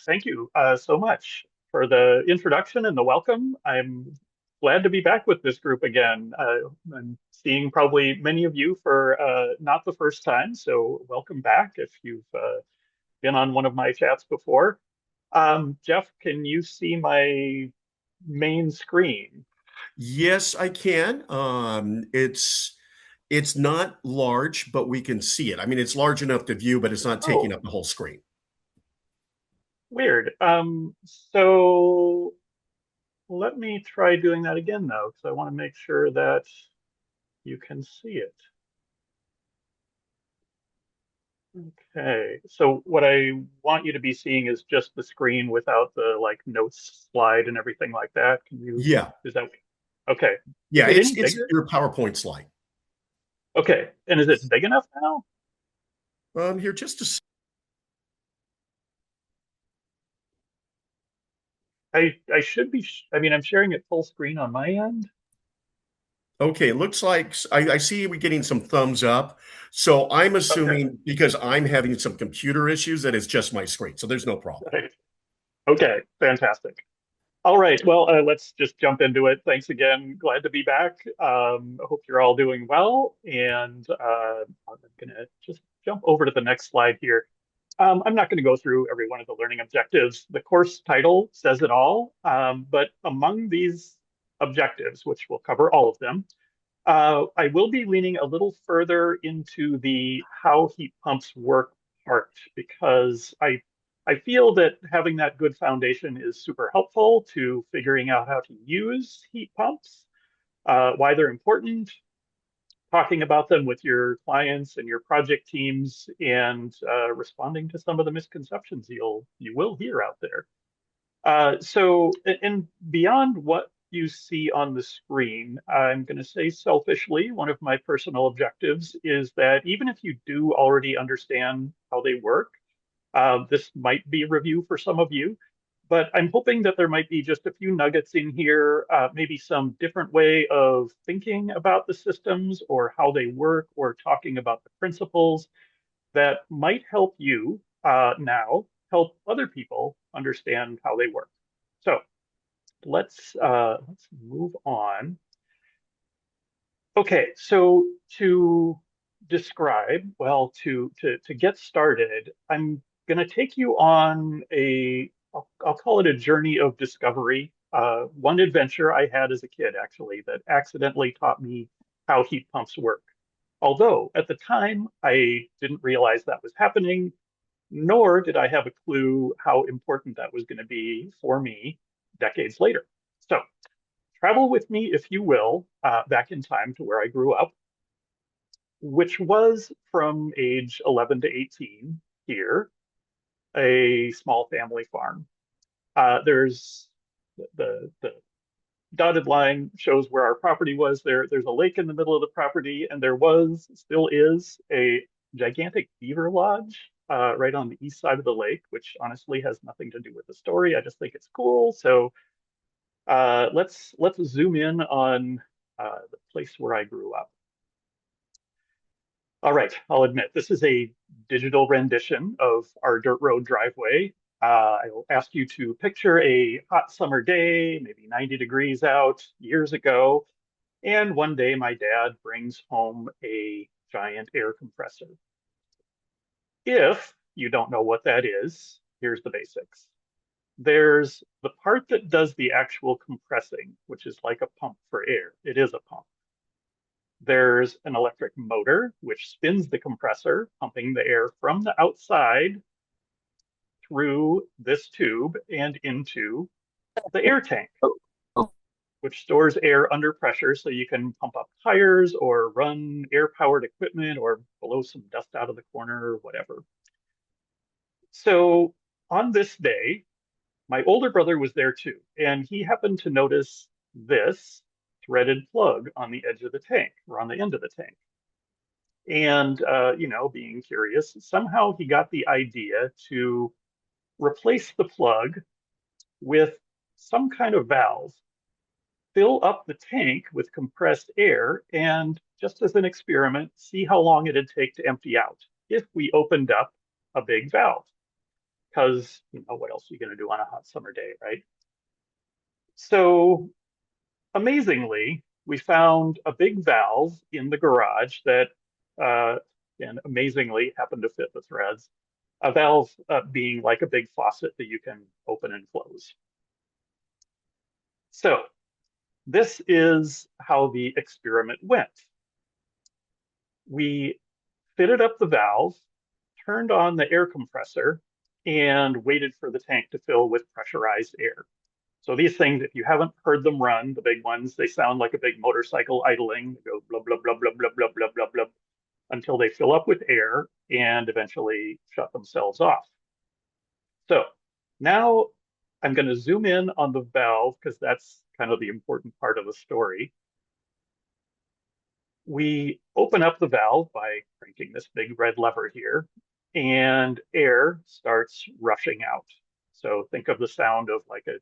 Thank you so much for the introduction and the welcome. I'm glad to be back with this group again. I'm seeing probably many of you for not the first time, so welcome back if you've been on one of my chats before. Jeff, can you see my main screen? Yes, I can. It's not large, but we can see it. I mean, it's large enough to view, but it's not taking Oh, up the whole screen. weird. So let me try doing that again though, because I want to make sure that you can see it. Okay, so what I want you to be seeing is just the screen without the like notes slide and everything like that. Yeah, Is that okay? Is yeah, it it's any it's bigger? your PowerPoint slide. Okay, and is it big enough now? Here, just a I should be, I mean, I'm sharing it full screen on my end. okay. Looks like I see we getting some thumbs up. So I'm Okay, assuming because I'm having some computer issues that it's just my screen. So there's no problem. right. Okay, fantastic. All right, well, let's just jump into it. Thanks again. Glad to be back. I hope you're all doing well. And I'm going to just jump over to the next slide here. I'm not going to go through every one of the learning objectives. The course title says it all. But among these objectives, which we'll cover all of them, I will be leaning a little further into the how heat pumps work part because I feel that having that good foundation is super helpful to figuring out how to use heat pumps, why they're important, talking about them with your clients and your project teams, and responding to some of the misconceptions you will hear out there. And beyond what you see on the screen, I'm going to say selfishly, one of my personal objectives is that even if you do already understand how they work, this might be a review for some of you, but I'm hoping that there might be just a few nuggets in here, maybe some different way of thinking about the systems or how they work or talking about the principles that might help you now help other people understand how they work. So let's move on. Okay, so to describe, well, to get started, I'm going to take you on I'll call it a journey of discovery. One adventure I had as a kid, actually, that accidentally taught me how heat pumps work. Although at the time I didn't realize that was happening, nor did I have a clue how important that was going to be for me decades later. So travel with me, if you will, back in time to where I grew up, which was from age 11 to 18 here, a small family farm. There's the dotted line shows where our property was. There's a lake in the middle of the property, and there still is, a gigantic beaver lodge right on the east side of the lake, which honestly has nothing to do with the story. I just think it's cool. So let's zoom in on the place where I grew up. All right, I'll admit this is a digital rendition of our dirt road driveway. I'll ask you to picture a hot summer day, maybe 90 degrees out years ago, and one day my dad brings home a giant air compressor. If you don't know what that is, here's the basics. There's the part that does the actual compressing, which is like a pump for air. It is a pump. There's an electric motor, which spins the compressor, pumping the air from the outside through this tube and into the air tank, which stores air under pressure so you can pump up tires or run air powered equipment or blow some dust out of the corner or whatever. So on this day, my older brother was there too, and he happened to notice this threaded plug on the edge of the tank or on the end of the tank. And, being curious, somehow he got the idea to replace the plug with some kind of valve, fill up the tank with compressed air, and just as an experiment, see how long it'd take to empty out if we opened up a big valve. because, what else are you going to do on a hot summer day, right? So amazingly, we found a big valve in the garage that, uh, and amazingly happened to fit the threads. A valve being like a big faucet that you can open and close. So this is how the experiment went. We fitted up the valve, turned on the air compressor, and waited for the tank to fill with pressurized air. So these things, if you haven't heard them run, the big ones, they sound like a big motorcycle idling. They go blah, blah, blah, blah, blah, blah, blah, blah, blah, until they fill up with air and eventually shut themselves off. So now I'm going to zoom in on the valve because that's kind of the important part of the story. We open up the valve by cranking this big red lever here, and air starts rushing out. So think of the sound of like a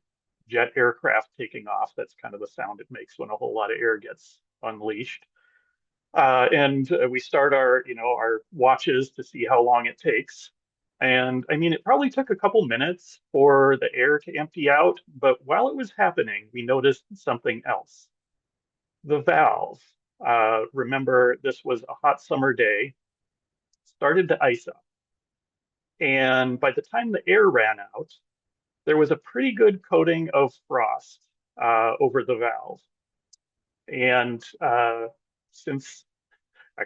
jet aircraft taking off. That's kind of the sound it makes when a whole lot of air gets unleashed. And we start our watches to see how long it takes. And I mean, it probably took a couple minutes for the air to empty out, but while it was happening, we noticed something else. The valve, remember this was a hot summer day, started to ice up. And by the time the air ran out, there was a pretty good coating of frost over the valve. And since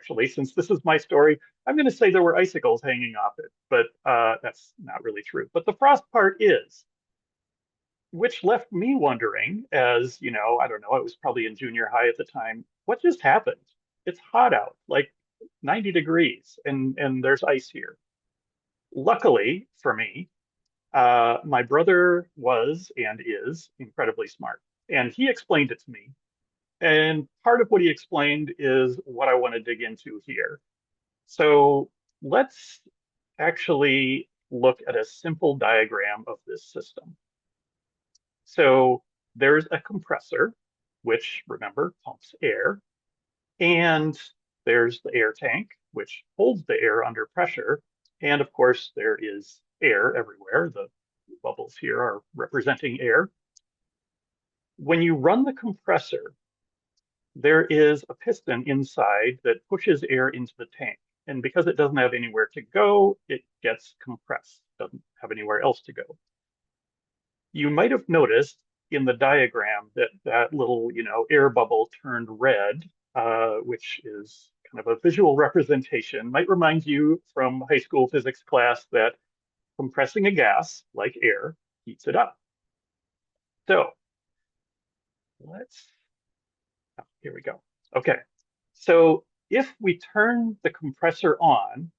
since this is my story, I'm going to say there were icicles hanging off it, but that's not really true. But the frost part is, which left me wondering, as I don't know, I was probably in junior high at the time. What just happened? It's hot out, like 90 degrees, and there's ice here. Luckily for me, my brother was and is incredibly smart, and he explained it to me. And part of what he explained is what I want to dig into here. So let's actually look at a simple diagram of this system. So there's a compressor, which remember pumps air, and there's the air tank, which holds the air under pressure. And of course, there is air everywhere. The bubbles here are representing air. When you run the compressor, there is a piston inside that pushes air into the tank. And because it doesn't have anywhere to go, it gets compressed, doesn't have anywhere else to go. You might have noticed in the diagram that that little, air bubble turned red, which is kind of a visual representation, might remind you from high school physics class that compressing a gas, like air, heats it up. So let's, oh, here we go. Okay, so if we turn the compressor on,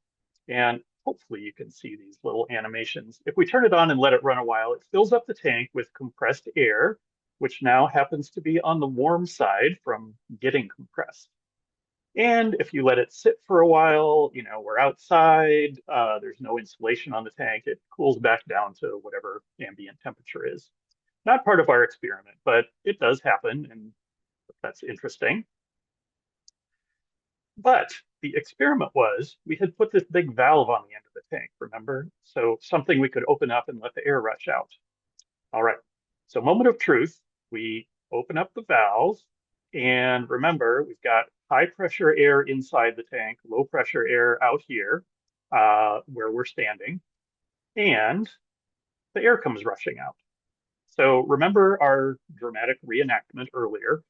and hopefully you can see these little animations. If we turn it on and let it run a while, it fills up the tank with compressed air, which now happens to be on the warm side from getting compressed. And if you let it sit for a while, we're outside, there's no insulation on the tank, it cools back down to whatever ambient temperature is. Not part of our experiment, but it does happen, and that's interesting. But the experiment was we had put this big valve on the end of the tank, remember? So something we could open up and let the air rush out. All right. So moment of truth, we open up the valve, and remember, we've got high pressure air inside the tank, low pressure air out here where we're standing, and the air comes rushing out. So remember our dramatic reenactment earlier,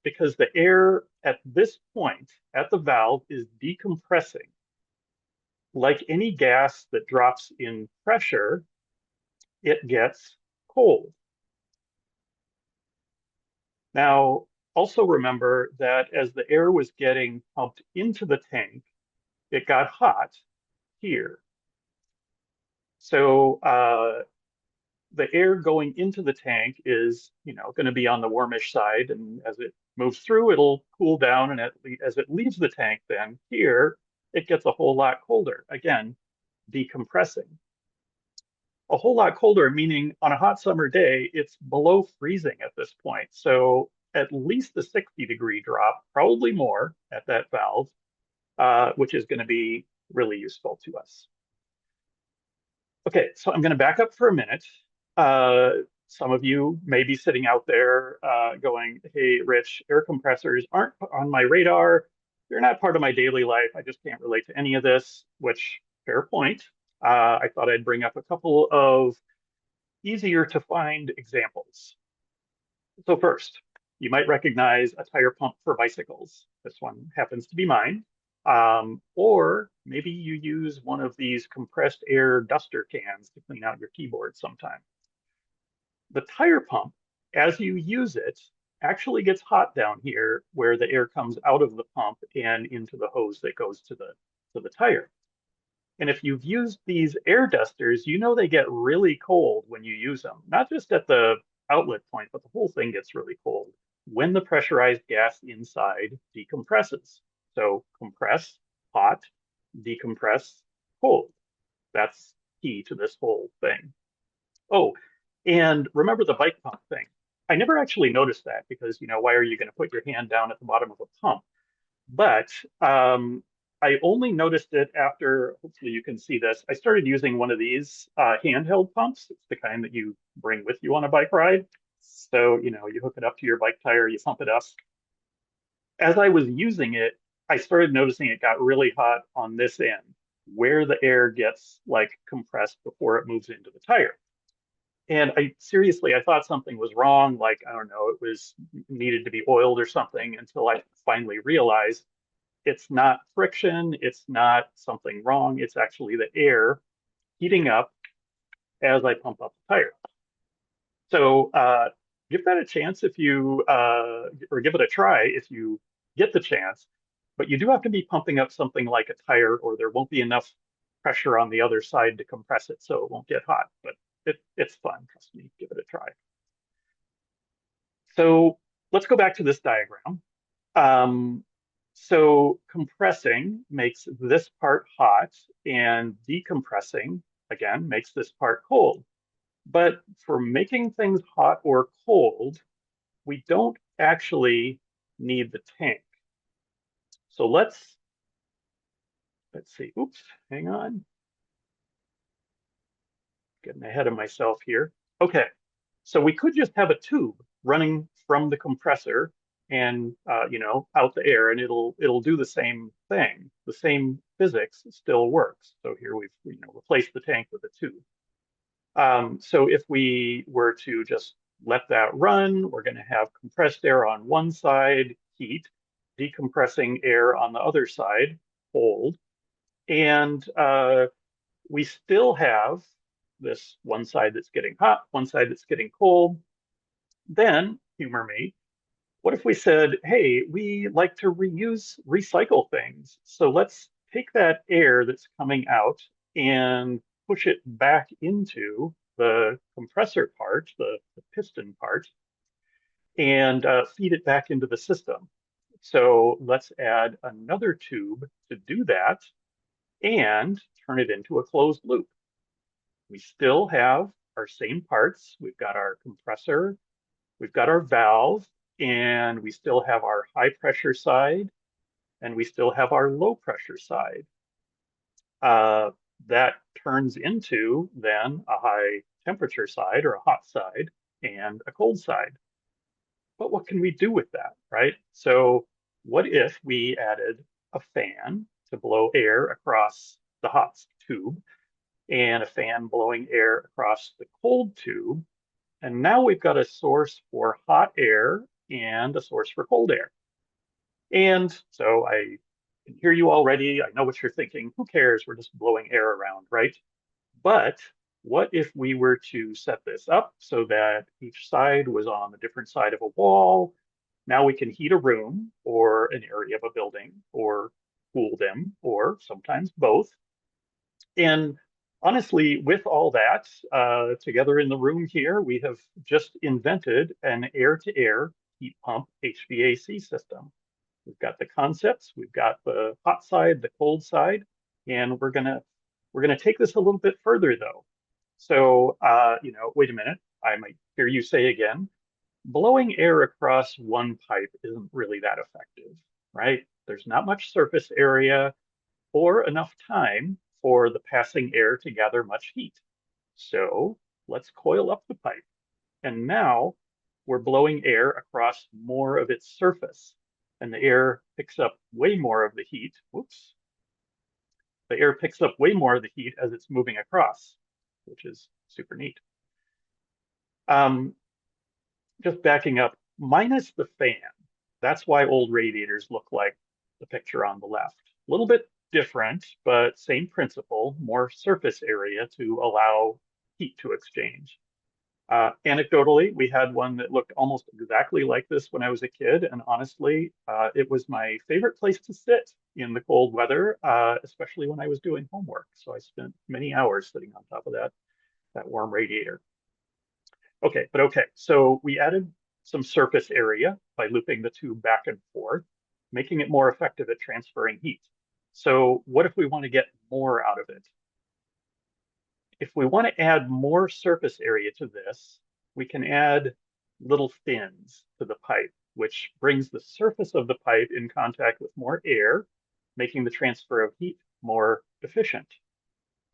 because the air at this point at the valve is decompressing. Like any gas that drops in pressure, it gets cold. Now, also remember that as the air was getting pumped into the tank, it got hot here. So the air going into the tank is, going to be on the warmish side, and as it moves through, it'll cool down, and as it leaves the tank, then here it gets a whole lot colder. Again, decompressing. A whole lot colder, meaning on a hot summer day, it's below freezing at this point. So at least a 60-degree drop, probably more at that valve, which is going to be really useful to us. Okay, so I'm going to back up for a minute. Uh, some of you may be sitting out there going, hey, Rich, air compressors aren't on my radar. They're not part of my daily life. I just can't relate to any of this, which, fair point. I thought I'd bring up a couple of easier to find examples. So first, you might recognize a tire pump for bicycles. This one happens to be mine. Or maybe you use one of these compressed air duster cans to clean out your keyboard sometime. The tire pump, as you use it, actually gets hot down here where the air comes out of the pump and into the hose that goes to the tire. And if you've used these air dusters, you know they get really cold when you use them, not just at the outlet point, but the whole thing gets really cold when the pressurized gas inside decompresses. So compress, hot, decompress, cold. That's key to this whole thing. Oh, and remember the bike pump thing. I never actually noticed that because, why are you going to put your hand down at the bottom of a pump? But I only noticed it after, hopefully you can see this. I started using one of these handheld pumps. It's the kind that you bring with you on a bike ride. So, you hook it up to your bike tire, you pump it up. As I was using it, I started noticing it got really hot on this end, where the air gets like compressed before it moves into the tire. And I thought something was wrong. Like, I don't know, it was needed to be oiled or something until I finally realized it's not friction, it's not something wrong, it's actually the air heating up as I pump up the tire. So give that a chance if you, or give it a try if you get the chance. But you do have to be pumping up something like a tire, or there won't be enough pressure on the other side to compress it, so it won't get hot. But it's fun, trust me, give it a try. So let's go back to this diagram. Um, so compressing makes this part hot, and decompressing, again, makes this part cold. But for making things hot or cold, we don't actually need the tank. So let's see. Oops, hang on. Getting ahead of myself here. Okay, so we could just have a tube running from the compressor and out the air, and it'll do the same thing. The same physics still works. So here we've replaced the tank with a tube. So if we were to just let that run, we're going to have compressed air on one side, heat, decompressing air on the other side, cold, and we still have this one side that's getting hot, one side that's getting cold. Then, humor me, what if we said, hey, we like to recycle things. So let's take that air that's coming out and push it back into the compressor part, the piston part, and feed it back into the system. So let's add another tube to do that and turn it into a closed loop. We still have our same parts. We've got our compressor, we've got our valve, and we still have our high pressure side, and we still have our low pressure side. Uh, that turns into then a high temperature side or a hot side and a cold side. But what can we do with that, right? So what if we added a fan to blow air across the hot tube and a fan blowing air across the cold tube? And now we've got a source for hot air and a source for cold air. And so I can hear you already. I know what you're thinking. Who cares? We're just blowing air around, right? But what if we were to set this up so that each side was on a different side of a wall? Now we can heat a room or an area of a building or cool them or sometimes both. And honestly, with all that together in the room here, we have just invented an air-to-air heat pump HVAC system. We've got the concepts, we've got the hot side, the cold side, and we're gonna take this a little bit further though. So wait a minute, I might hear you say again, blowing air across one pipe isn't really that effective, right? There's not much surface area or enough time for the passing air to gather much heat. So let's coil up the pipe. And now we're blowing air across more of its surface. And the air picks up way more of the heat. Whoops. The air picks up way more of the heat as it's moving across, which is super neat. Um, just backing up, minus the fan. That's why old radiators look like the picture on the left. A little bit different, but same principle, more surface area to allow heat to exchange. Anecdotally, we had one that looked almost exactly like this when I was a kid, and honestly, it was my favorite place to sit in the cold weather, especially when I was doing homework. So I spent many hours sitting on top of that warm radiator. Okay, so we added some surface area by looping the tube back and forth, making it more effective at transferring heat. So what if we want to get more out of it? If we want to add more surface area to this, we can add little fins to the pipe, which brings the surface of the pipe in contact with more air, making the transfer of heat more efficient.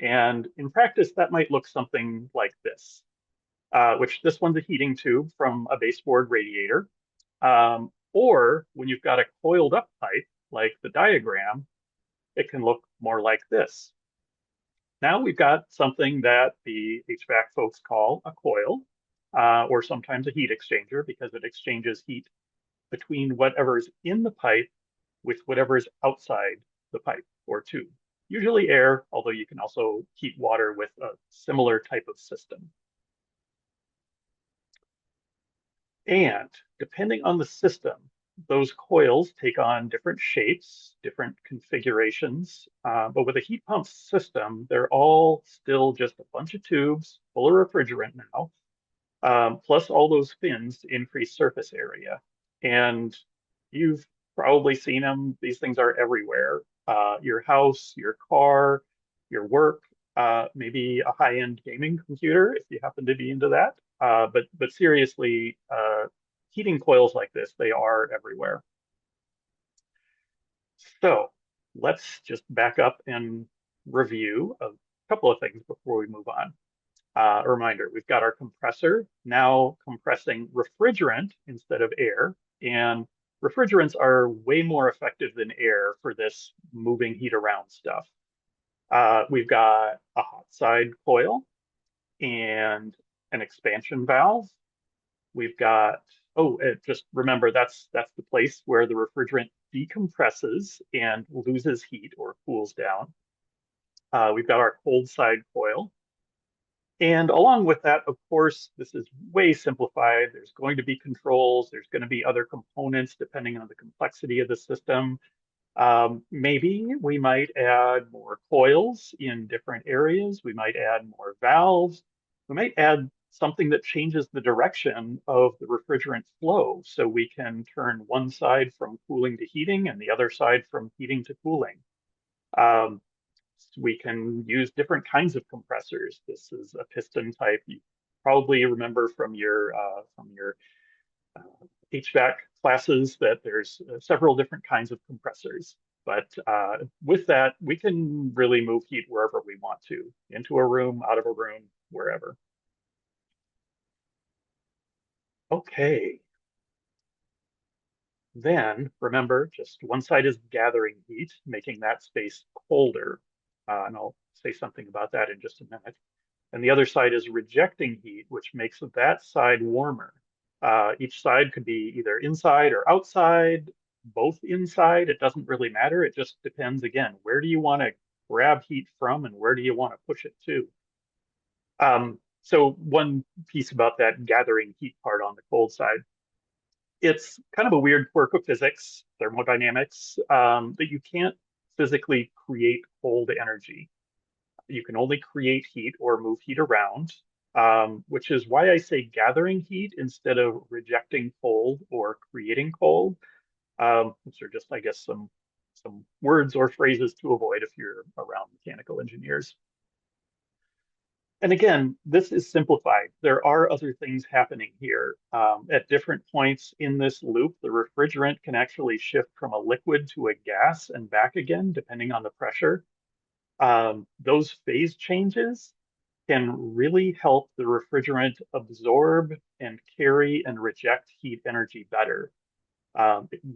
And in practice, that might look something like this, which this one's a heating tube from a baseboard radiator. Or when you've got a coiled up pipe, like the diagram, it can look more like this. Now we've got something that the HVAC folks call a coil, or sometimes a heat exchanger because it exchanges heat between whatever's in the pipe with whatever's outside the pipe or tube. Usually air, although you can also heat water with a similar type of system. And depending on the system, those coils take on different shapes, different configurations. But with a heat pump system, they're all still just a bunch of tubes full of refrigerant now, plus all those fins to increase surface area. And you've probably seen them. These things are everywhere. Your house, your car, your work, maybe a high-end gaming computer if you happen to be into that. But seriously, heating coils like this, they are everywhere. So let's just back up and review a couple of things before we move on. A reminder, we've got our compressor now compressing refrigerant instead of air, and refrigerants are way more effective than air for this moving heat around stuff. We've got a hot side coil and an expansion valve. We've got, just remember that's the place where the refrigerant decompresses and loses heat or cools down. We've got our cold side coil. And along with that, of course, this is way simplified. There's going to be controls. There's going to be other components depending on the complexity of the system. Maybe we might add more coils in different areas. We might add more valves. We might add something that changes the direction of the refrigerant flow so we can turn one side from cooling to heating and the other side from heating to cooling. Um, we can use different kinds of compressors. This is a piston type. You probably remember from your uh, HVAC classes that there's several different kinds of compressors. But with that, we can really move heat wherever we want to, into a room, out of a room, wherever. Okay. Then remember, just one side is gathering heat, making that space colder. And I'll say something about that in just a minute. And the other side is rejecting heat, which makes that side warmer. Each side could be either inside or outside, both inside. It doesn't really matter. It just depends, again, where do you want to grab heat from and where do you want to push it to? So one piece about that gathering heat part on the cold side, it's kind of a weird quirk of physics, thermodynamics, that you can't physically create cold energy. You can only create heat or move heat around, which is why I say gathering heat instead of rejecting cold or creating cold. Those are just, I guess, some words or phrases to avoid if you're around mechanical engineers. And again, this is simplified. There are other things happening here. At different points in this loop, the refrigerant can actually shift from a liquid to a gas and back again, depending on the pressure. Those phase changes can really help the refrigerant absorb and carry and reject heat energy better,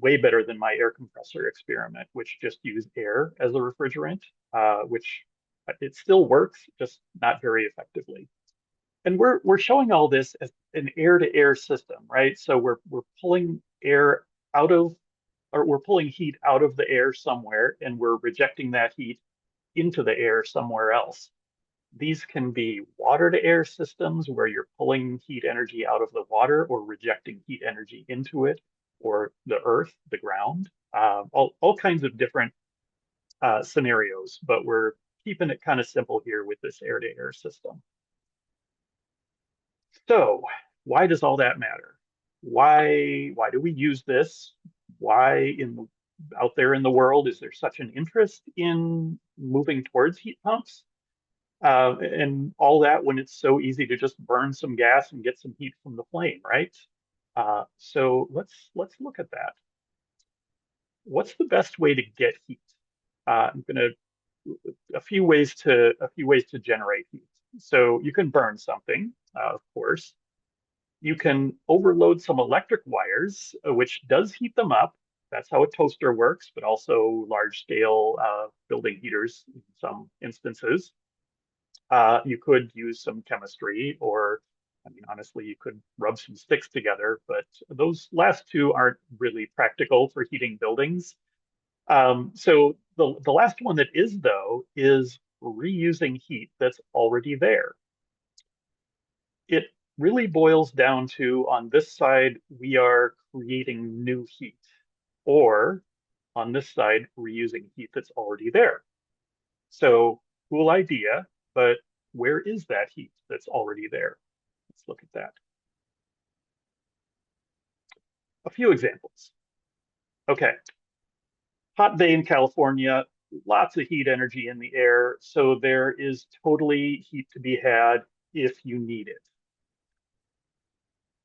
way better than my air compressor experiment, which just used air as a refrigerant, which it still works, just not very effectively. And we're showing all this as an air-to-air system, right? So we're pulling air out of, or we're pulling heat out of the air somewhere, and we're rejecting that heat into the air somewhere else. These can be water to air systems where you're pulling heat energy out of the water or rejecting heat energy into it, or the earth, the ground, all kinds of different scenarios, but we're keeping it kind of simple here with this air to air system. So why does all that matter? Why do we use this? Why in out there in the world is there such an interest in moving towards heat pumps? And all that when it's so easy to just burn some gas and get some heat from the flame, right? So let's look at that. What's the best way to get heat? I'm gonna a few ways to generate heat. So you can burn something, of course. You can overload some electric wires, which does heat them up. That's how a toaster works, but also large scale building heaters in some instances. You could use some chemistry, or, I mean, honestly, you could rub some sticks together, but those last two aren't really practical for heating buildings. So the last one that is, though, is reusing heat that's already there. It really boils down to on this side, we are creating new heat, or on this side, reusing heat that's already there. So, cool idea, but where is that heat that's already there? Let's look at that. A few examples. Okay, hot day in California, lots of heat energy in the air, so there is totally heat to be had if you need it.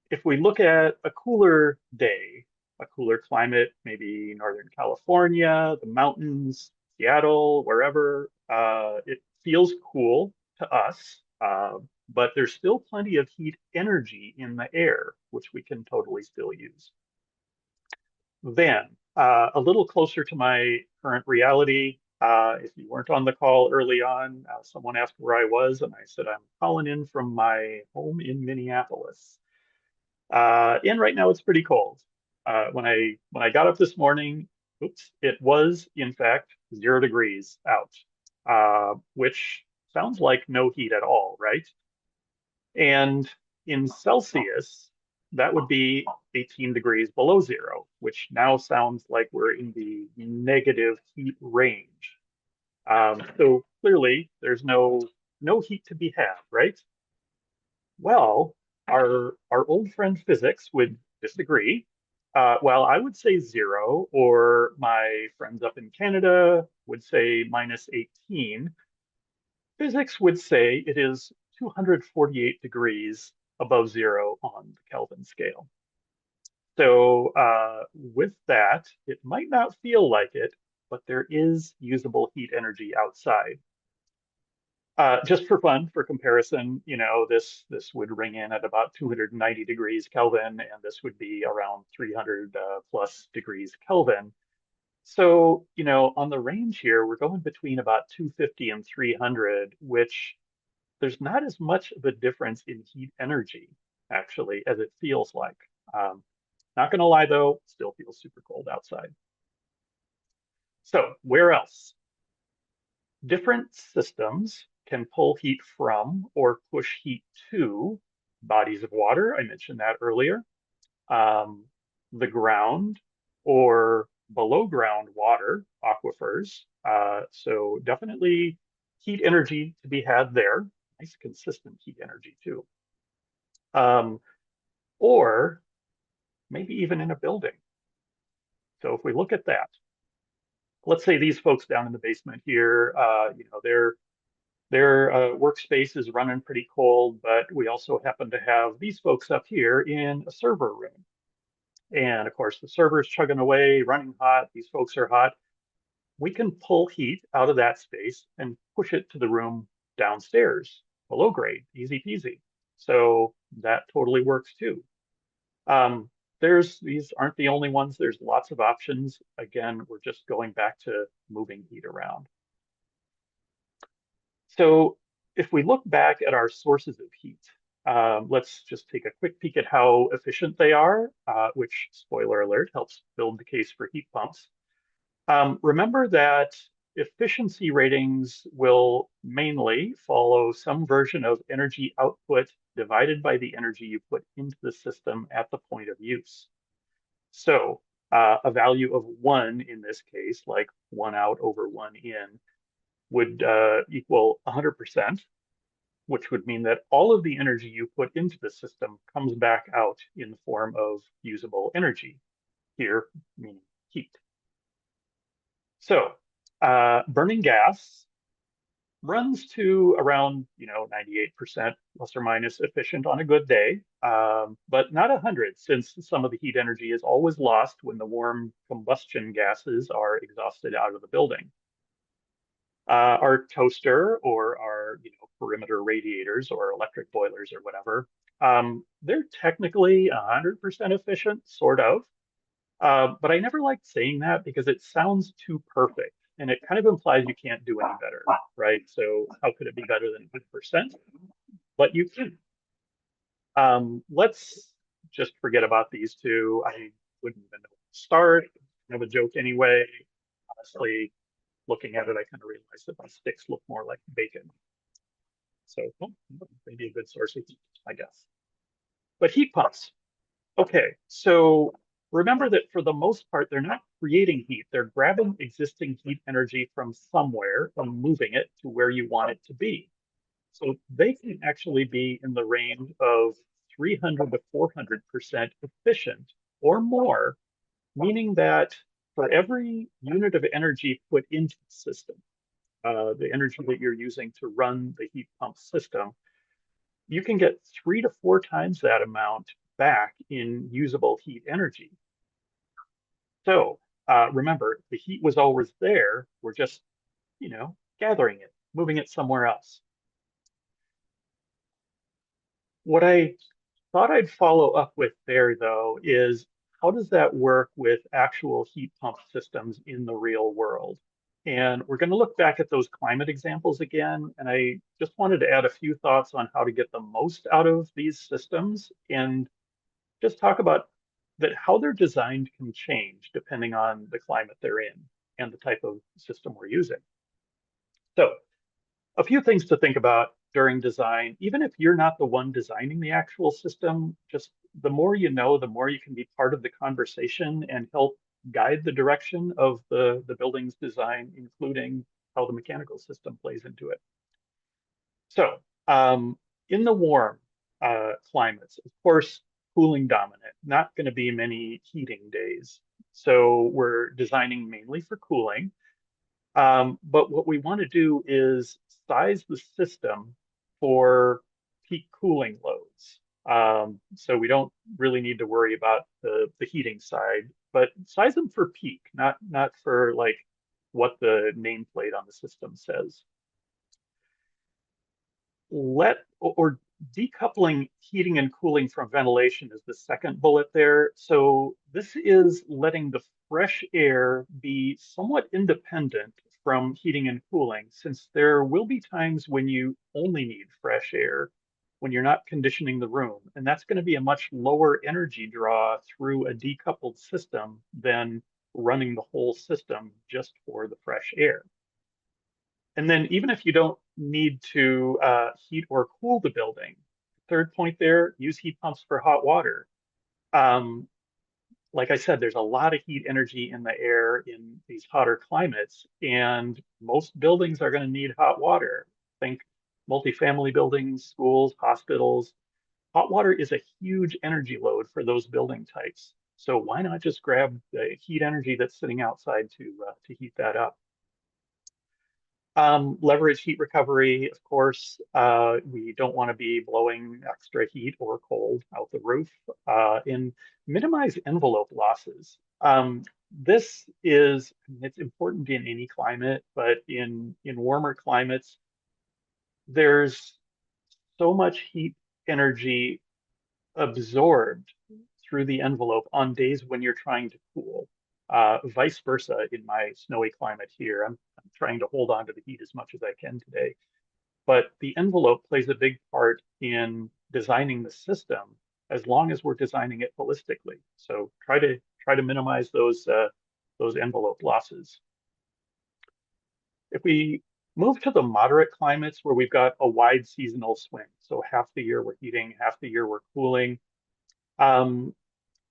If we look at a cooler day, a cooler climate, maybe Northern California, the mountains, Seattle, wherever, it feels cool to us, but there's still plenty of heat energy in the air, which we can totally still use. Then, a little closer to my current reality, if you weren't on the call early on, someone asked where I was, and I said I'm calling in from my home in Minneapolis. And right now it's pretty cold. When I got up this morning, oops, it was in fact 0 degrees out, which sounds like no heat at all, right? And in Celsius, that would be 18 degrees below zero, which now sounds like we're in the negative heat range. So clearly, there's no heat to be had, right? Well, our old friend physics would disagree. Well, I would say zero, or my friends up in Canada would say minus 18. Physics would say it is 248 degrees above zero on the Kelvin scale. So with that, it might not feel like it, but there is usable heat energy outside. Just for fun, for comparison, this would ring in at about 290 degrees Kelvin, and this would be around 300 plus degrees Kelvin. So, on the range here, we're going between about 250 and 300, which there's not as much of a difference in heat energy, actually, as it feels like. Not going to lie, though, still feels super cold outside. So, where else? Different systems can pull heat from or push heat to bodies of water. I mentioned that earlier. Um, the ground or below ground water, aquifers. So definitely heat energy to be had there. Nice consistent heat energy too. Um, or maybe even in a building. So if we look at that, let's say these folks down in the basement here, their workspace is running pretty cold, but we also happen to have these folks up here in a server room. And of course, the server's chugging away, running hot. These folks are hot. We can pull heat out of that space and push it to the room downstairs. below grade, easy peasy. So that totally works too. Um, these aren't the only ones. There's lots of options. Again, we're just going back to moving heat around. So if we look back at our sources of heat, let's just take a quick peek at how efficient they are, which, spoiler alert, helps build the case for heat pumps. Remember that efficiency ratings will mainly follow some version of energy output divided by the energy you put into the system at the point of use. So a value of 1 in this case, like 1 out over 1 in, would equal 100%, which would mean that all of the energy you put into the system comes back out in the form of usable energy, here meaning heat. So burning gas runs to around 98% plus or minus efficient on a good day, but not 100, since some of the heat energy is always lost when the warm combustion gases are exhausted out of the building. Our toaster or our perimeter radiators or electric boilers or whatever, they're technically 100% efficient, sort of. But I never liked saying that because it sounds too perfect and it kind of implies you can't do any better, right? So how could it be better than 100%? But you can. Let's just forget about these two. I wouldn't even know where to start. I have a joke anyway. Honestly, looking at it, I kind of realized that my sticks look more like bacon. So well, maybe a good source of heat, I guess. But heat pumps. Okay, so remember that for the most part, they're not creating heat. They're grabbing existing heat energy from somewhere and moving it to where you want it to be. So they can actually be in the range of 300 to 400% efficient or more, meaning that for every unit of energy put into the system, the energy that you're using to run the heat pump system, you can get 3 to 4 times that amount back in usable heat energy. So remember, the heat was always there. We're just, gathering it, moving it somewhere else. What I thought I'd follow up with there, though, is how does that work with actual heat pump systems in the real world? And we're going to look back at those climate examples again. And I just wanted to add a few thoughts on how to get the most out of these systems and just talk about that how they're designed can change depending on the climate they're in and the type of system we're using. So a few things to think about during design, even if you're not the one designing the actual system, just the more you know, the more you can be part of the conversation and help guide the direction of the building's design, including how the mechanical system plays into it. So in the warm climates, of course, cooling dominant, not going to be many heating days. So we're designing mainly for cooling. But what we want to do is size the system for peak cooling loads. So we don't really need to worry about the heating side, but size them for peak, not for like what the nameplate on the system says. Or decoupling heating and cooling from ventilation is the second bullet there. So this is letting the fresh air be somewhat independent from heating and cooling, since there will be times when you only need fresh air when you're not conditioning the room. And that's going to be a much lower energy draw through a decoupled system than running the whole system just for the fresh air. And then even if you don't need to heat or cool the building, third point there, use heat pumps for hot water. Um, like I said, there's a lot of heat energy in the air in these hotter climates, and most buildings are going to need hot water. Think multifamily buildings, schools, hospitals. Hot water is a huge energy load for those building types. So why not just grab the heat energy that's sitting outside to heat that up? Leverage heat recovery, of course. We don't want to be blowing extra heat or cold out the roof. And minimize envelope losses. This is, it's important in any climate, but in warmer climates, there's so much heat energy absorbed through the envelope on days when you're trying to cool. Vice versa in my snowy climate here. I'm trying to hold on to the heat as much as I can today. But the envelope plays a big part in designing the system as long as we're designing it holistically. So try to minimize those envelope losses. If we move to the moderate climates where we've got a wide seasonal swing, so half the year we're heating, half the year we're cooling, um,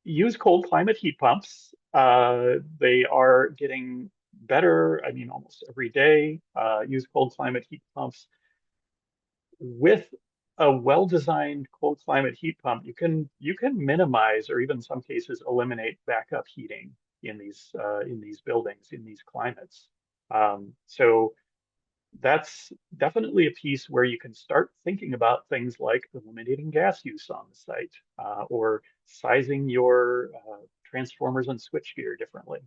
use cold climate heat pumps. They are getting better. I mean, almost every day. Use cold climate heat pumps. With a well-designed cold climate heat pump, you can minimize or even in some cases eliminate backup heating in these buildings in these climates. So that's definitely a piece where you can start thinking about things like eliminating gas use on the site or sizing your transformers and switchgear differently.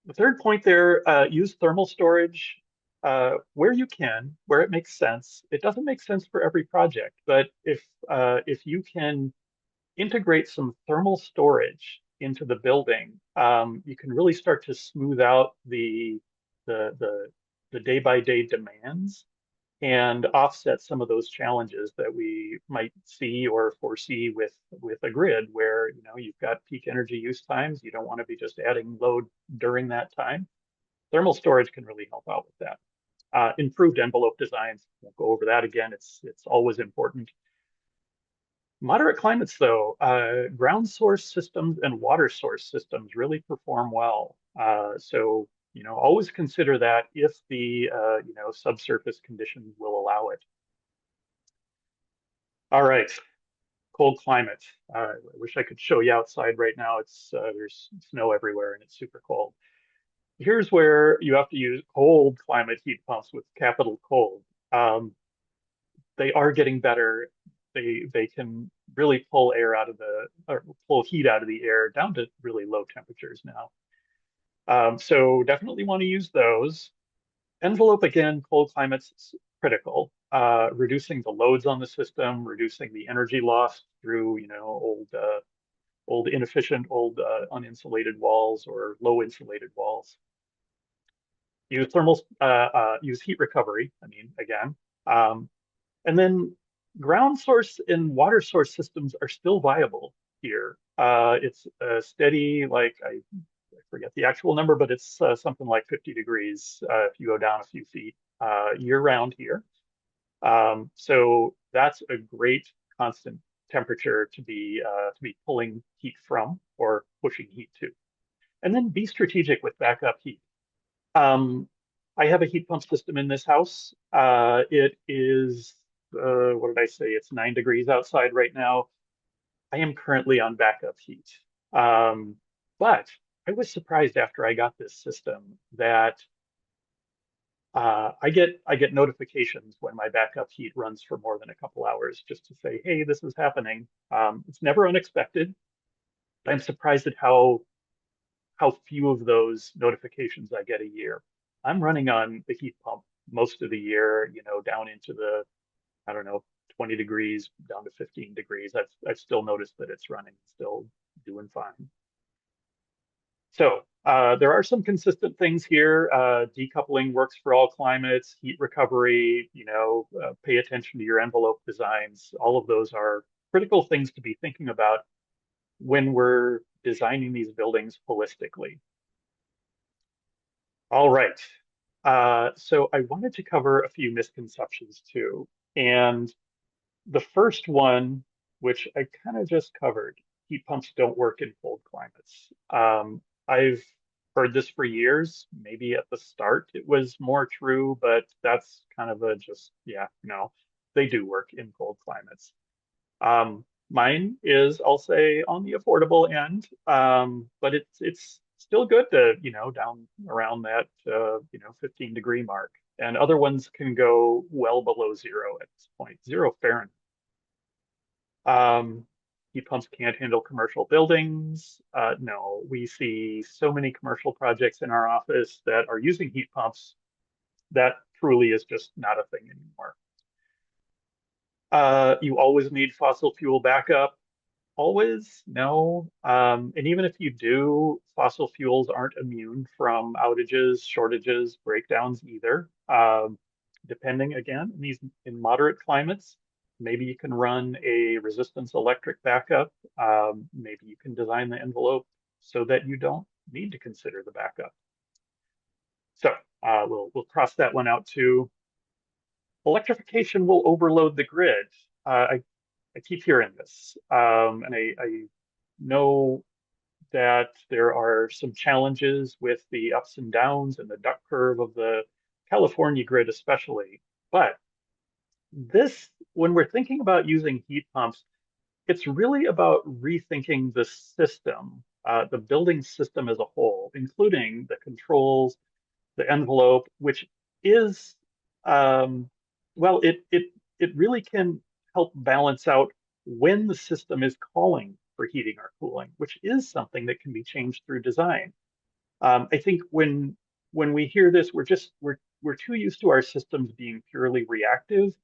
The third point there, use thermal storage where you can, where it makes sense. It doesn't make sense for every project, but if you can integrate some thermal storage into the building, you can really start to smooth out the the the day by day demands and offset some of those challenges that we might see or foresee with a grid where you've got peak energy use times. You don't want to be just adding load during that time. Thermal storage can really help out with that. Improved envelope designs. Won't go over that again. It's always important. Moderate climates, though, ground source systems and water source systems really perform well. So, always consider that if the, subsurface conditions will allow it. All right, cold climate. I wish I could show you outside right now. There's snow everywhere and it's super cold. Here's where you have to use cold climate heat pumps with capital cold. Um, they are getting better. They can really pull air out of the or pull heat out of the air down to really low temperatures now. So definitely want to use those. Envelope again, cold climates critical. Reducing the loads on the system, reducing the energy loss through old inefficient, old uninsulated walls or low insulated walls. Use heat recovery. I mean, again, um, and then ground source and water source systems are still viable here. It's steady, like I forget the actual number, but it's something like 50 degrees if you go down a few feet year round here. So that's a great constant temperature to be pulling heat from or pushing heat to. And then be strategic with backup heat. Um, I have a heat pump system in this house. It is, what did I say? It's 9 degrees outside right now. I am currently on backup heat. Um, but I was surprised after I got this system that I get notifications when my backup heat runs for more than a couple hours just to say, hey, this is happening. It's never unexpected. I'm surprised at how few of those notifications I get a year. I'm running on the heat pump most of the year, down into the, I don't know, 20 degrees down to 15 degrees. I've still noticed that it's running, still doing fine. So there are some consistent things here. Decoupling works for all climates, heat recovery, pay attention to your envelope designs. All of those are critical things to be thinking about when we're designing these buildings holistically. All right. So I wanted to cover a few misconceptions too. And the first one, which I kind of just covered, heat pumps don't work in cold climates. I've heard this for years. Maybe at the start it was more true, but that's kind of a just, yeah, no, they do work in cold climates. Mine is, I'll say, on the affordable end, but it's still good to, down around that, 15-degree mark. And other ones can go well below zero at this point, 0 Fahrenheit. Um, Heat pumps can't handle commercial buildings. No, we see so many commercial projects in our office that are using heat pumps that truly is just not a thing anymore. You always need fossil fuel backup. Always? No. And even if you do, fossil fuels aren't immune from outages, shortages, breakdowns either. Depending again, in moderate climates, maybe you can run a resistance electric backup. Maybe you can design the envelope so that you don't need to consider the backup. So we'll cross that one out too. Electrification will overload the grid. I keep hearing this, and I know that there are some challenges with the ups and downs and the duck curve of the California grid, especially. But this, when we're thinking about using heat pumps, it's really about rethinking the system, the building system as a whole, including the controls, the envelope, which is, um, well, it really can help balance out when the system is calling for heating or cooling, which is something that can be changed through design. I think when we hear this, we're too used to our systems being purely reactive,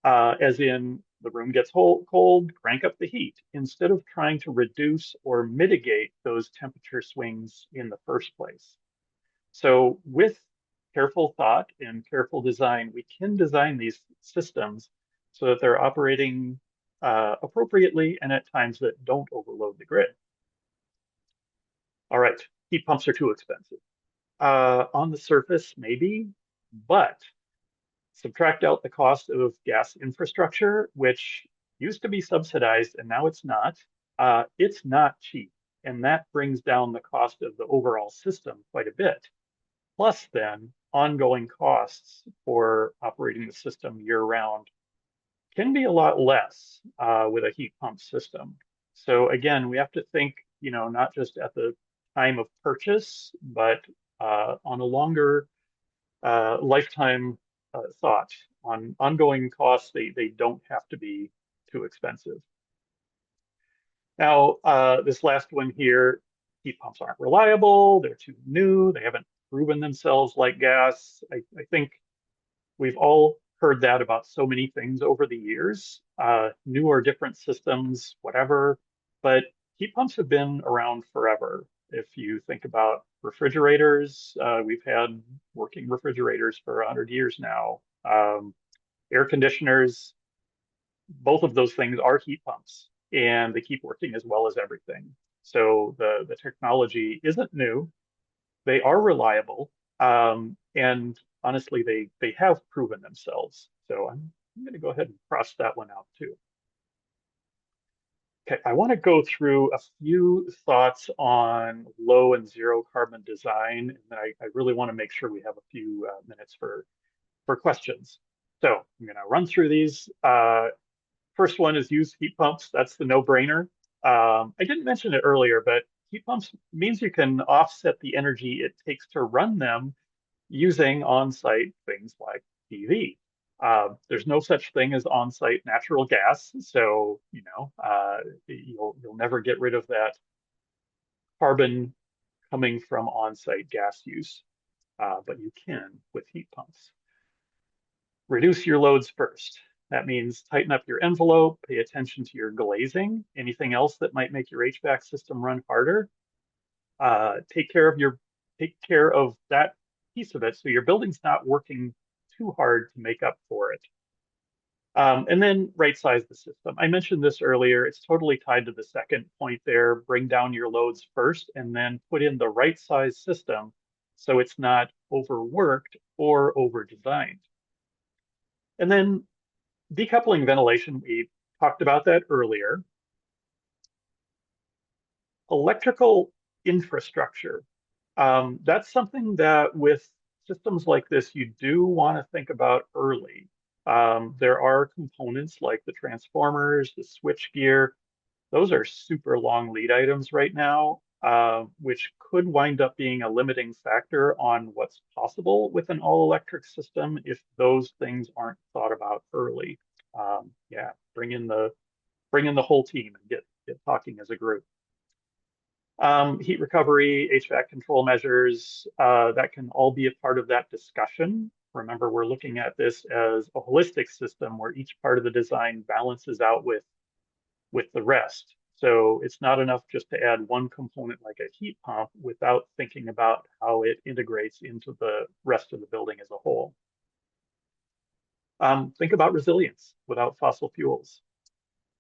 as in the room gets cold, crank up the heat, instead of trying to reduce or mitigate those temperature swings in the first place. So with careful thought and careful design, we can design these systems so that they're operating appropriately and at times that don't overload the grid. All right, heat pumps are too expensive. On the surface, maybe, but subtract out the cost of gas infrastructure, which used to be subsidized and now it's not cheap. And that brings down the cost of the overall system quite a bit. Plus, then, ongoing costs for operating the system year round can be a lot less with a heat pump system. So again, we have to think, not just at the time of purchase, but on a longer lifetime thought on ongoing costs. They don't have to be too expensive. Now, this last one here, heat pumps aren't reliable. They're too new. They haven't proven themselves like gas. I think we've all heard that about so many things over the years, new or different systems, whatever. But heat pumps have been around forever. If you think about refrigerators, we've had working refrigerators for 100 years now. Air conditioners, both of those things are heat pumps, and they keep working as well as everything. So the technology isn't new. They are reliable, and honestly, they have proven themselves. So I'm going to go ahead and cross that one out too. Okay, I want to go through a few thoughts on low and zero carbon design, and I really want to make sure we have a few minutes for questions. So I'm going to run through these. First one is use heat pumps. That's the no-brainer. I didn't mention it earlier, but heat pumps means you can offset the energy it takes to run them using on-site things like PV. There's no such thing as on-site natural gas, so you'll never get rid of that carbon coming from on-site gas use, but you can with heat pumps. Reduce your loads first. That means tighten up your envelope, pay attention to your glazing, anything else that might make your HVAC system run harder. Take care of that piece of it so your building's not working too hard to make up for it. And then right size the system. I mentioned this earlier. It's totally tied to the second point there. Bring down your loads first and then put in the right size system so it's not overworked or over designed. And then decoupling ventilation, we talked about that earlier. Electrical infrastructure. That's something that with systems like this, you do want to think about early. There are components like the transformers, the switch gear. Those are super long lead items right now, which could wind up being a limiting factor on what's possible with an all-electric system if those things aren't thought about early. Yeah, bring in the whole team and get talking as a group. Heat recovery, HVAC control measures, that can all be a part of that discussion. Remember, we're looking at this as a holistic system where each part of the design balances out with the rest. So it's not enough just to add one component like a heat pump without thinking about how it integrates into the rest of the building as a whole. Think about resilience without fossil fuels.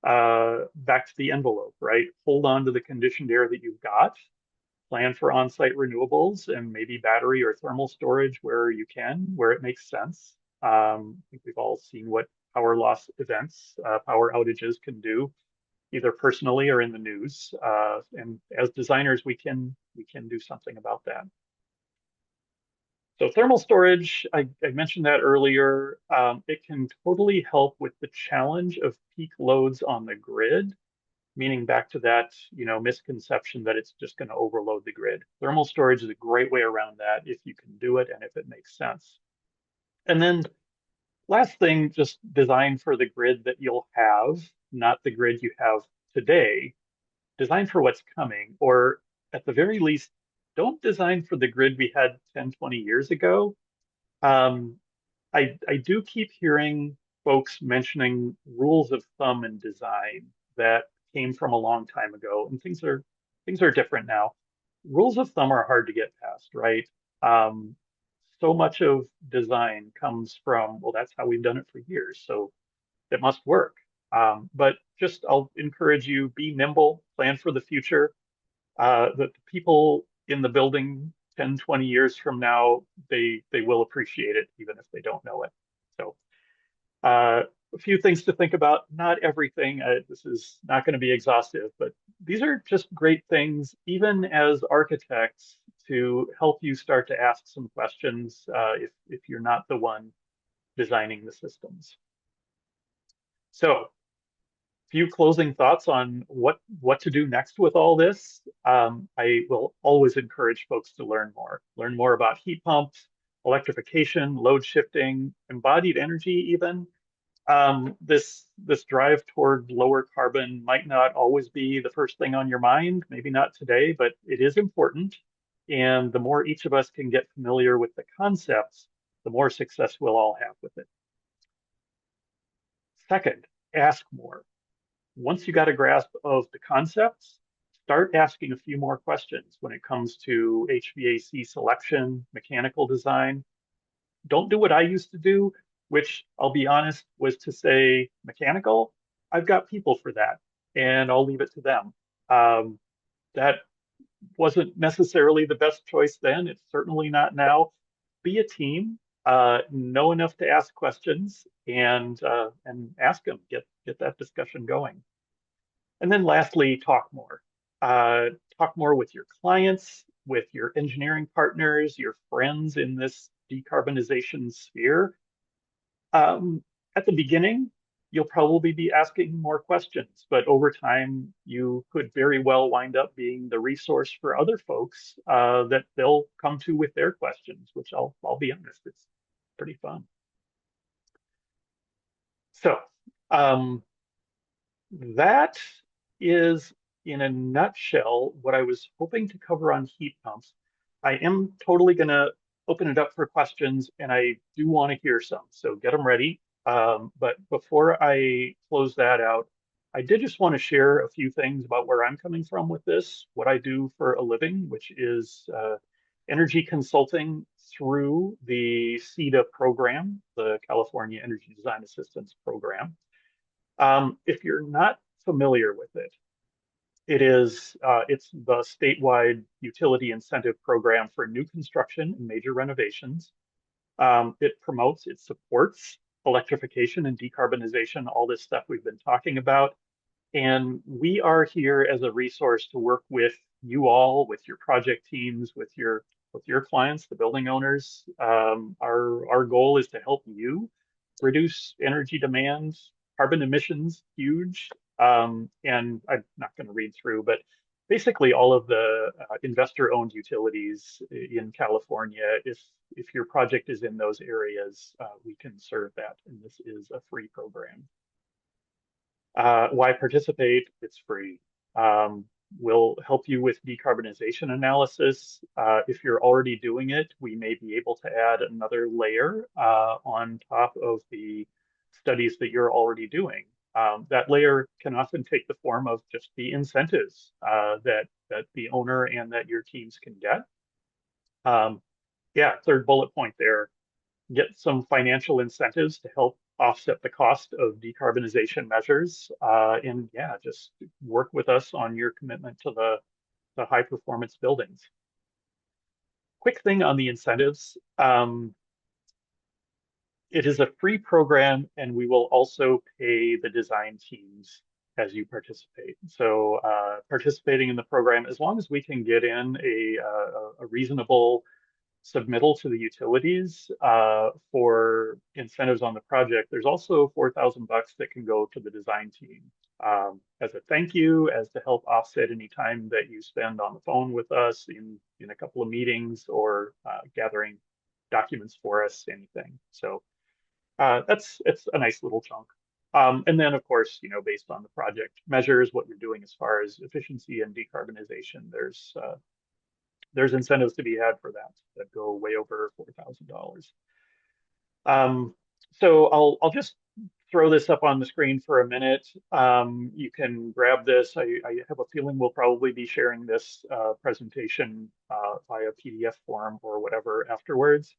Back to the envelope, right? Hold on to the conditioned air that you've got. Plan for on-site renewables and maybe battery or thermal storage where you can, where it makes sense. I think we've all seen what power loss events, power outages can do, either personally or in the news. And as designers, we can do something about that. So thermal storage, I mentioned that earlier. It can totally help with the challenge of peak loads on the grid, meaning back to that, misconception that it's just going to overload the grid. Thermal storage is a great way around that if you can do it and if it makes sense. And then last thing, just design for the grid that you'll have, not the grid you have today. Design for what's coming, or at the very least, don't design for the grid we had 10, 20 years ago. Um, I do keep hearing folks mentioning rules of thumb in design that came from a long time ago, and things are different now. Rules of thumb are hard to get past, right? Um, so much of design comes from, well, that's how we've done it for years, so it must work. But just I'll encourage you, be nimble, plan for the future. The people in the building 10, 20 years from now, they will appreciate it even if they don't know it. So uh, a few things to think about. Not everything. This is not going to be exhaustive, but these are just great things, even as architects, to help you start to ask some questions if you're not the one designing the systems. So few closing thoughts on what to do next with all this. I will always encourage folks to learn more about heat pumps, electrification, load shifting, embodied energy even. This drive toward lower carbon might not always be the first thing on your mind, maybe not today, but it is important. And the more each of us can get familiar with the concepts, the more success we'll all have with it. Second, ask more. Once you got a grasp of the concepts, start asking a few more questions when it comes to HVAC selection, mechanical design. Don't do what I used to do, which I'll be honest was to say mechanical. I've got people for that, and I'll leave it to them. That wasn't necessarily the best choice then. It's certainly not now. Be a team, know enough to ask questions, and ask them. Get that discussion going. And then lastly, talk more. Talk more with your clients, with your engineering partners, your friends in this decarbonization sphere. At the beginning, you'll probably be asking more questions, but over time, you could very well wind up being the resource for other folks that they'll come to with their questions, which I'll be honest, it's pretty fun. So um, that is, in a nutshell, what I was hoping to cover on heat pumps. I am totally going to open it up for questions, and I do want to hear some, so get them ready. But before I close that out, I did just want to share a few things about where I'm coming from with this, what I do for a living, which is energy consulting through the CEDA program, the California Energy Design Assistance Program. If you're not familiar with it, it's the statewide utility incentive program for new construction and major renovations. It supports electrification and decarbonization, all this stuff we've been talking about. And we are here as a resource to work with you all, with your project teams, with your clients, the building owners. Our goal is to help you reduce energy demand, carbon emissions, huge. And I'm not going to read through, but basically all of the investor-owned utilities in California, if your project is in those areas, we can serve that. And this is a free program. Why participate? It's free. We'll help you with decarbonization analysis. If you're already doing it, we may be able to add another layer on top of the studies that you're already doing. That layer can often take the form of just the incentives that the owner and that your teams can get. Um, yeah, third bullet point there, get some financial incentives to help offset the cost of decarbonization measures. And yeah, just work with us on your commitment to the high performance buildings. Quick thing on the incentives. It is a free program, and we will also pay the design teams as you participate. So participating in the program, as long as we can get in a reasonable submittal to the utilities for incentives on the project, there's also 4,000 bucks that can go to the design team as a thank you, as to help offset any time that you spend on the phone with us in a couple of meetings or gathering documents for us, anything. So it's a nice little chunk. And then, of course, based on the project measures, what you're doing as far as efficiency and decarbonization, there's incentives to be had for that go way over $4,000. Um, so I'll just throw this up on the screen for a minute. You can grab this. I have a feeling we'll probably be sharing this presentation via PDF form or whatever afterwards.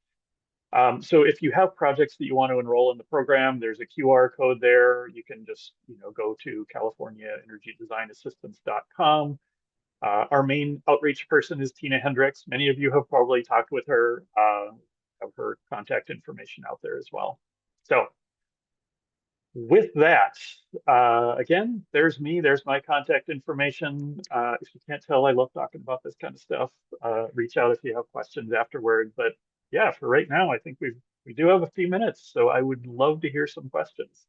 So if you have projects that you want to enroll in the program, there's a QR code there. You can just go to CaliforniaEnergyDesignAssistance.com. Our main outreach person is Tina Hendricks. Many of you have probably talked with her, have her contact information out there as well. So with that, again, there's me, there's my contact information. If you can't tell, I love talking about this kind of stuff. Reach out if you have questions afterward. But yeah, for right now, I think we do have a few minutes, so I would love to hear some questions.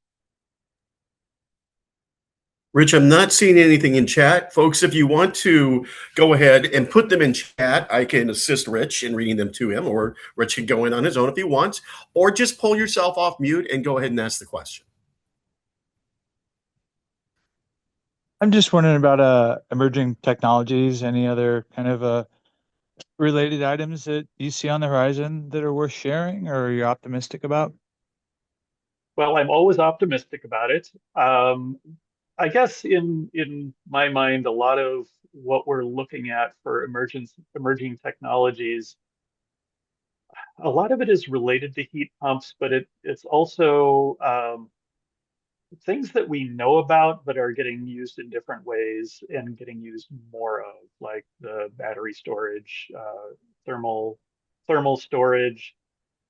Rich, I'm not seeing anything in chat. Folks, if you want to go ahead and put them in chat, I can assist Rich in reading them to him, or Rich can go in on his own if he wants, or just pull yourself off mute and go ahead and ask the question. I'm just wondering about emerging technologies, any other kind of related items that you see on the horizon that are worth sharing or you're optimistic about? Well, I'm always optimistic about it. I guess in my mind, a lot of what we're looking at for emerging technologies, a lot of it is related to heat pumps, but it's also things that we know about but are getting used in different ways and getting used more of, like the battery storage, thermal storage.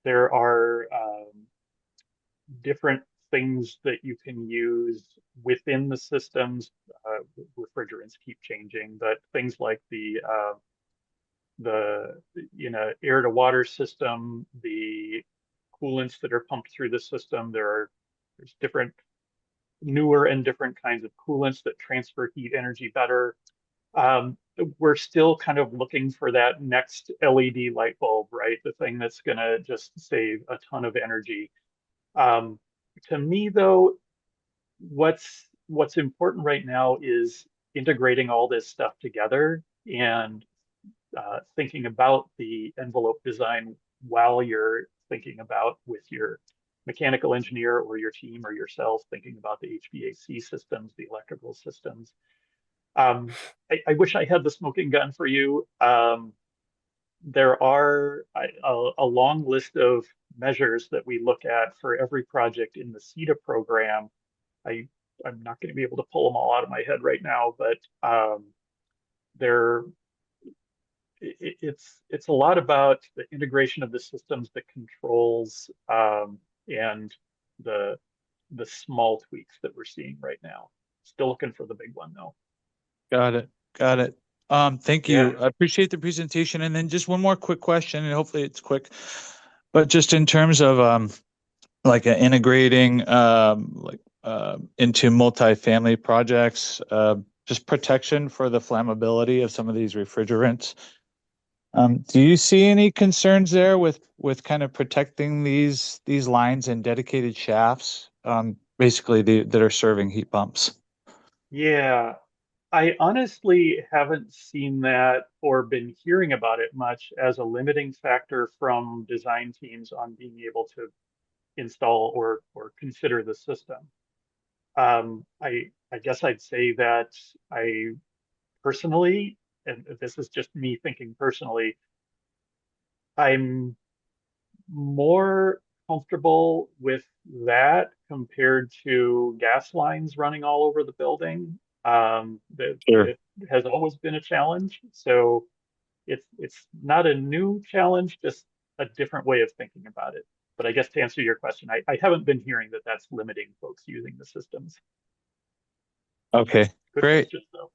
There are different things that you can use within the systems. Refrigerants keep changing, but things like the air to water system, the coolants that are pumped through the system. There's different newer and different kinds of coolants that transfer heat energy better. Um, we're still kind of looking for that next LED light bulb, right? The thing that's going to just save a ton of energy. Um, to me, though, what's important right now is integrating all this stuff together and thinking about the envelope design while you're thinking about with your mechanical engineer or your team or yourself thinking about the HVAC systems, the electrical systems. I wish I had the smoking gun for you. There are a long list of measures that we look at for every project in the CETA program. I, I'm not going to be able to pull them all out of my head right now, but they're it's a lot about the integration of the systems, the controls, and the the small tweaks that we're seeing right now. Still looking for the big one though. Got it. Got it. Thank Yeah. you. I appreciate the presentation. And then just one more quick question, and hopefully it's quick. But just in terms of like integrating into multifamily projects, just protection for the flammability of some of these refrigerants. Do you see any concerns there with kind of protecting these lines and dedicated shafts, basically that are serving heat pumps? Yeah. I honestly haven't seen that or been hearing about it much as a limiting factor from design teams on being able to install or consider the system. I guess I'd say that I personally, and this is just me thinking personally, I'm more comfortable with that compared to gas lines running all over the building. That Sure. it has always been a challenge. So it's not a new challenge, just a different way of thinking about it. But I guess to answer your question, I haven't been hearing that that's limiting folks using the systems. Okay, Good great. question, though.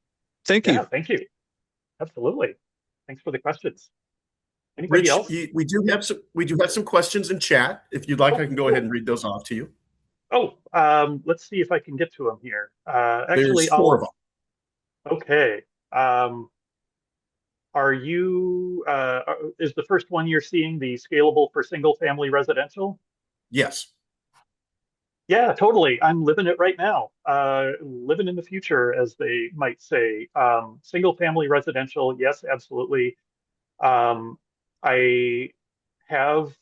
Thank you. Yeah, thank you. Absolutely. Thanks for the questions. Anybody Rich, else? we do have some questions in chat. If you'd like, Oh, I can go ahead cool. and read those off to you. Oh, let's see if I can get to them here. There's Actually, four of them. okay. Um, is the first one you're seeing the scalable for single family residential? Yes. Yeah, totally. I'm living it right now. Living in the future, as they might say. Single family residential, yes, absolutely. Um, I have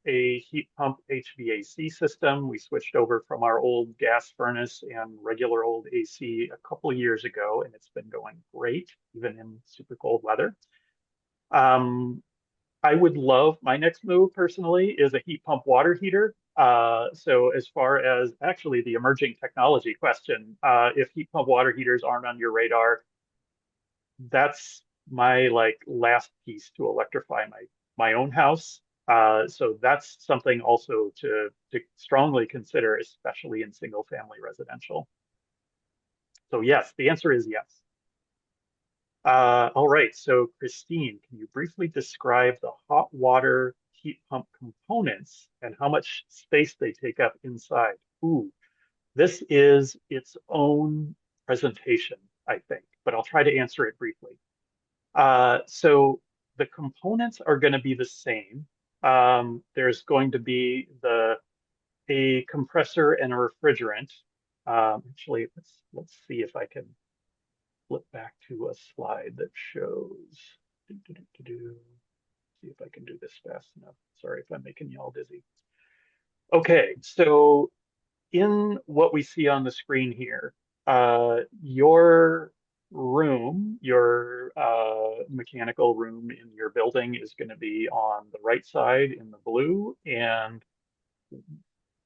a heat pump HVAC system. We switched over from our old gas furnace and regular old AC a couple of years ago, and it's been going great, even in super cold weather. Um, I would love my next move personally is a heat pump water heater. So as far as actually the emerging technology question, if heat pump water heaters aren't on your radar, that's my like last piece to electrify my own house. So that's something also to strongly consider, especially in single family residential. So yes, the answer is yes. All right, so Christine, can you briefly describe the hot water heat pump components and how much space they take up inside? Ooh, this is its own presentation, I think, but I'll try to answer it briefly. So the components are going to be the same. There's going to be a compressor and a refrigerant. Actually, let's see if I can flip back to a slide that shows. See if I can do this fast enough. Sorry if I'm making you all dizzy. Okay, so in what we see on the screen here, your room, your mechanical room in your building is going to be on the right side in the blue, and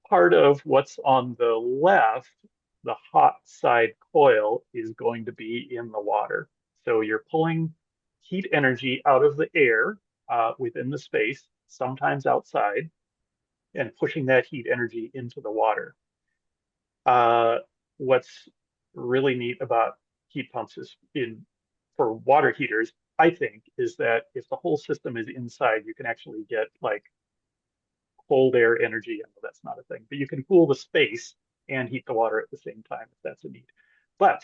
part of what's on the left, the hot side coil, is going to be in the water. So you're pulling heat energy out of the air within the space, sometimes outside, and pushing that heat energy into the water. Uh, what's really neat about heat pumps is for water heaters, I think, is that if the whole system is inside, you can actually get like cold air energy. I know that's not a thing, but you can cool the space and heat the water at the same time if that's a need. But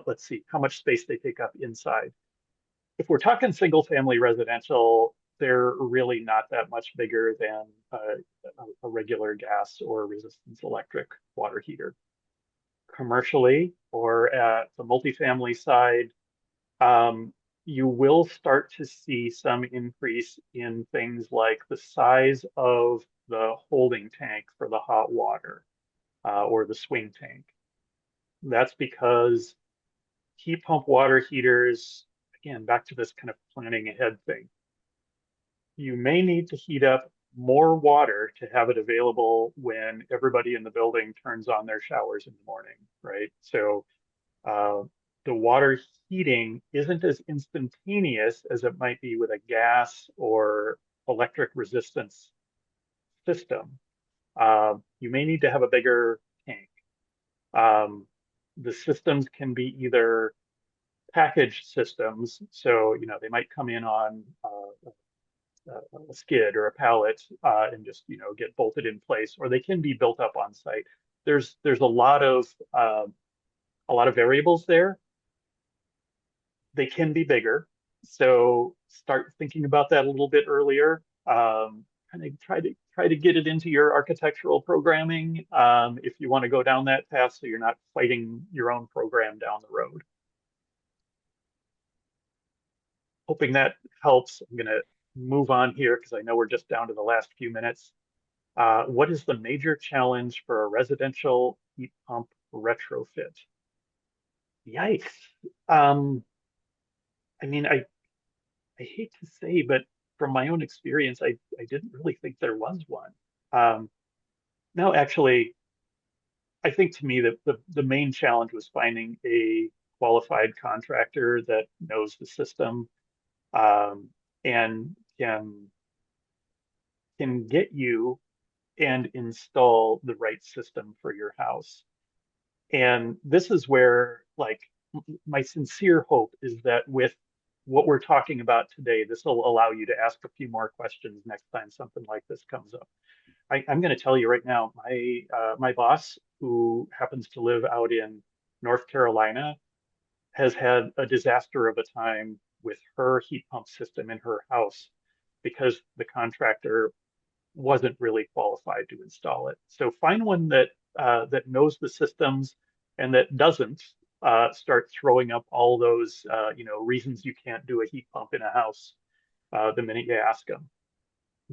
let's see how much space they take up inside. If we're talking single family residential, they're really not that much bigger than a regular gas or resistance electric water heater. Commercially or at the multifamily side, um, you will start to see some increase in things like the size of the holding tank for the hot water or the swing tank. That's because heat pump water heaters, again, back to this kind of planning ahead thing, you may need to heat up more water to have it available when everybody in the building turns on their showers in the morning, right? So uh, the water heating isn't as instantaneous as it might be with a gas or electric resistance system. You may need to have a bigger tank. Um, the systems can be either packaged systems, so they might come in on a skid or a pallet and just get bolted in place, or they can be built up on site. There's a lot of variables there. They can be bigger. So start thinking about that a little bit earlier. Kind of try to get it into your architectural programming if you want to go down that path, so you're not fighting your own program down the road. hoping that helps. I'm going to move on here because I know we're just down to the last few minutes. What is the major challenge for a residential heat pump retrofit? Yikes. Um, I mean, I hate to say, but from my own experience, I didn't really think there was one. Um, no, actually, I think to me that the main challenge was finding a qualified contractor that knows the system, um, and can get you and install the right system for your house. And this is where, like, my sincere hope is that with what we're talking about today, this will allow you to ask a few more questions next time something like this comes up. I'm going to tell you right now, my boss, who happens to live out in North Carolina, has had a disaster of a time with her heat pump system in her house because the contractor wasn't really qualified to install it. So find one that knows the systems and that doesn't start throwing up all those reasons you can't do a heat pump in a house the minute you ask them.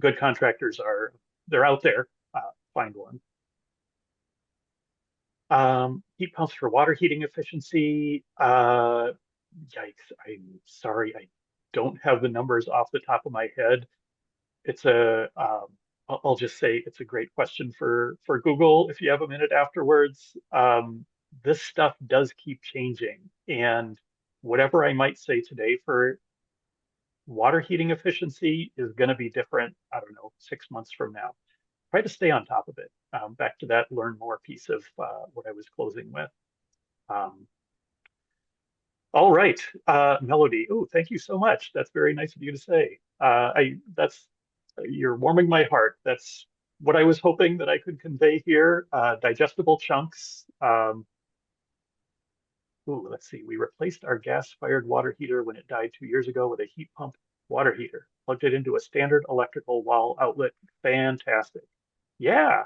Good contractors they're out there. Find one. Heat pumps for water heating efficiency. Yikes! I'm sorry, I don't have the numbers off the top of my head. It's a I'll just say it's a great question for Google if you have a minute afterwards. This stuff does keep changing, and whatever I might say today for water heating efficiency is going to be different, I don't know, 6 months from now. Try to stay on top of it. Back to that learn more piece of what I was closing with. Um, all right, Melody. Oh, thank you so much. That's very nice of you to say. You're warming my heart. That's what I was hoping that I could convey here. Digestible chunks. Ooh, let's see. We replaced our gas-fired water heater when it died 2 years ago with a heat pump water heater. Plugged it into a standard electrical wall outlet. Fantastic. Yeah,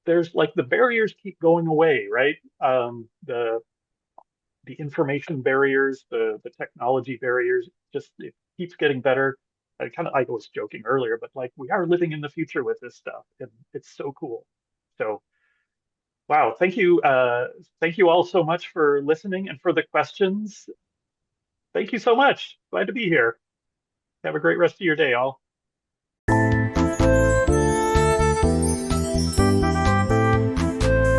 there's like the barriers keep going away, right? The information barriers, the technology barriers, just it keeps getting better. I was joking earlier, but like we are living in the future with this stuff, and it's so cool. So wow, thank you all so much for listening and for the questions. Thank you so much. Glad to be here. Have a great rest of your day, all.